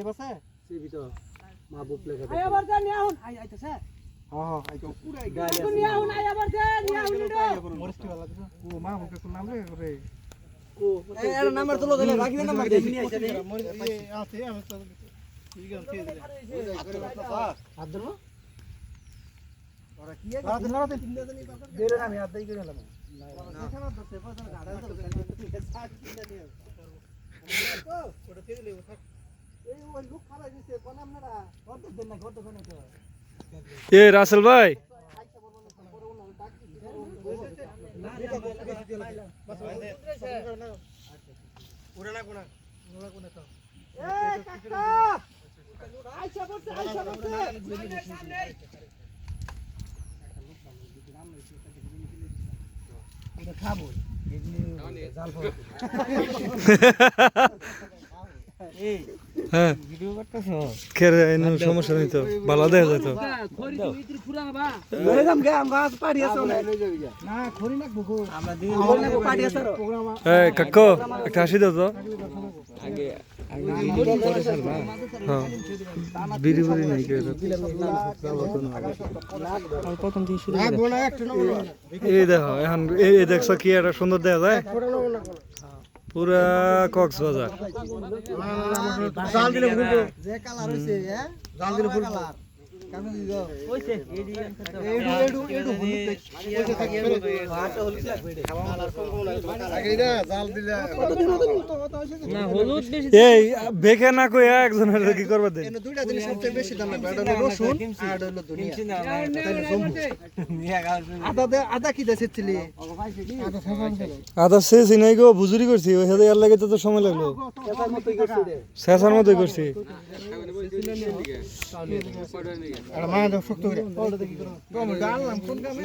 বসে সিবি তো মা বুপ লেখা আই আবার যা নিয়া হুন আই আইতাছে হ্যাঁ আইতো পুরা গালি নিয়া হুন আই আবার যা নিয়া হুন লো মরস্টি वाला দিছো ও মা বুপকে কোন নাম রে রে ও এর নাম্বার তো দিলে বাকি নাম্বার দে নিয়ে আইছে রে আছে আমি তো ঠিক আছে দিয়ে দিলে হাত ধরো ওরা কি হাত ধরো দে রে আমি হাত দেই করে নিলাম না এখানে তো সেফা জন গাড়া তো সাত কিনা নিয়ে তো ওটা দিয়ে দিলে এই ওই লোক খালা দিছে কোন আপনারা কত দেন না কত দেন না এ রাসেল ভাই খাবো হ্যাঁ ভিডিও করতেছ খেরে এনে সমস্যা নেই তো ভালো দেখা যায় তো খড়ি তো ইতির পুরা বা লই যাম গে আম গাছ পাড়ি আছে না খড়ি না বুকু আমরা দিন না পাড়ি আছে প্রোগ্রাম এই কাকু একটা হাসি দাও তো আগে হ্যাঁ বিড়ি বিড়ি নাই কে প্রথম দিন শুরু না একটা এই দেখো এখন এই দেখছো কি একটা সুন্দর দেখা যায় পুরা কক্সবাজার জাল দিলে ফুল যে কালার হইছে হ্যাঁ জাল দিলে ফুল কামে দিও হইছে এডু হলুদ কইছে থাকি হাতে হলুদ লাগবে কালার কম আগে এটা জাল দিলে না হলুদ বেশি এই বেকে না কই একজনের কি করবে দেন এনে দুইটা জিনিস সবচেয়ে বেশি দাম লাগবে এটা হলো রসুন আর হলো ধনিয়া তাহলে জম্বু আদা কি দেছিলি আদা সাবান দিল আদা শেষ নাই গো বুজুরি করছি ওই সাথে আর লাগে তো সময় লাগলো কেসার মতই করছে রে শেষের মতোই করছি আর মা দাও শক্ত করে ওটা দেখি করো টমেটো ডাললাম কোন কামে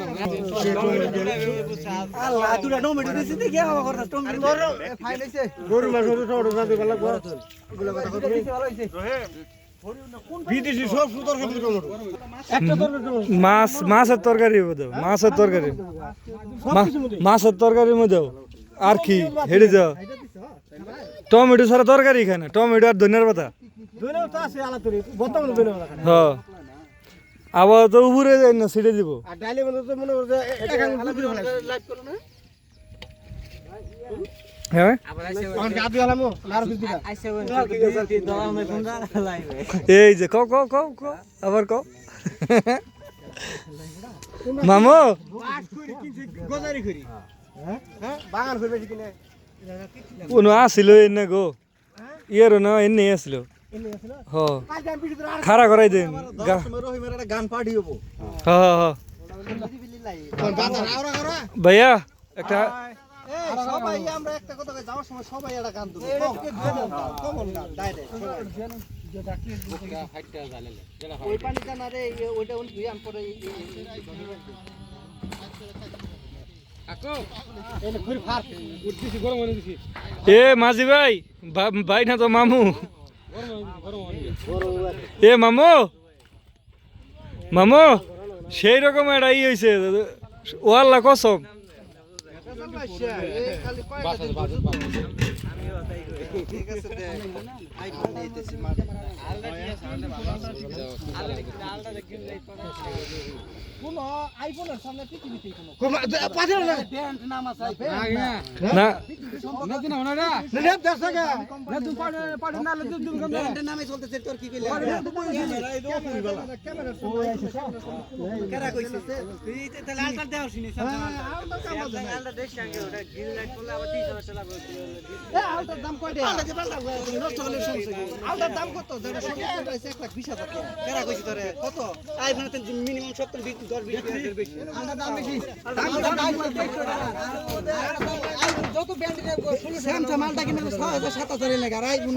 আল্লাহ তুই টমেটো দিছিস দেখি আবার করছ টমেটো তোর ফাইল হইছে গরু মাছ হবে টমেটো জাতি গলা গলা এগুলা কথা কই ভালো হইছে বিদেশি সব সুতর খাবি টমেটো একটা টমেটো মাছের তরকারি দাও মাছের তরকারি মাছের তরকারির মধ্যে আর কি হেডে যাও টমেটো ছাড়া তরকারি খায় না টমেটো আর ধনিয়ার পাতা ধনিয়া তো আছে আলা তোরে বর্তমানে ধনিয়া পাতা খায় হ্যাঁ আবার তো উপরে যাই না ছিটে দিব আর ডাইলে মনে তো মনে করছে এক আঙুল পুরো লাইভ করো না হ্যাঁ আবার আইছে কোন গাবি আলামো লার কিছু দিবা আইছে ওই দলা মে কোন লাইবে এই যে কও কও কও কও আবার কও মামু বাস করি কিনছে গজারি করি হ্যাঁ হ্যাঁ বাগান করবে কিনে কোনো আসিল এনে গো ইয়ের না এনে আসিল এনে আছিল হ কাজ আমি পিছে আর খাড়া করাই দেন রহিমের একটা গান পার্টি হবো হ হ হ কোন বাজার আওরা করা ভাইয়া একটা এই সবাই আমরা একটা কথা কই যাওয়ার সময় সবাই একটা গান দেব কমন গান ডাইরেক্ট ওই পানিটা না রে ওইটা উনি ধুই আম পরে এ মাঝি ভাই ভাই না তো মামু এ মামু মামু সেই রকম একটা ই হয়েছে ওয়াল্লা কসম ঠিক আছে আইফোন দিতেছি কোন আইফোনের সামনে পৃথিবীতে কোন পাঠিও না ব্যান্ড নাম আছে না না দিনা না রে না দর্শক না তুমি পাড়ে না লে তুমি ব্যান্ড নামে চলতেছে তোর কি কইলা ক্যামেরা কেরা কইছে তুই তাহলে আলটা দেও শুনিস আলটা দেখ সঙ্গে ওটা গ্রিন লাইট করলে আবার 30 টাকা লাগবে এ আলটার দাম কয় টাকা আলটা দিবা লাগবে নষ্ট হলে সমস্যা আলটার দাম কত যেটা সব প্রাইস 1,20,000 টাকা কেরা কইছে তোরে কত আইফোন তে মিনিমাম 70 20 10 20 বেশি আলটার দাম বেশি যত ব্যান্ড স্যামসাং মালটা কিনে 6,000 7,000 লাগে আর আইফোন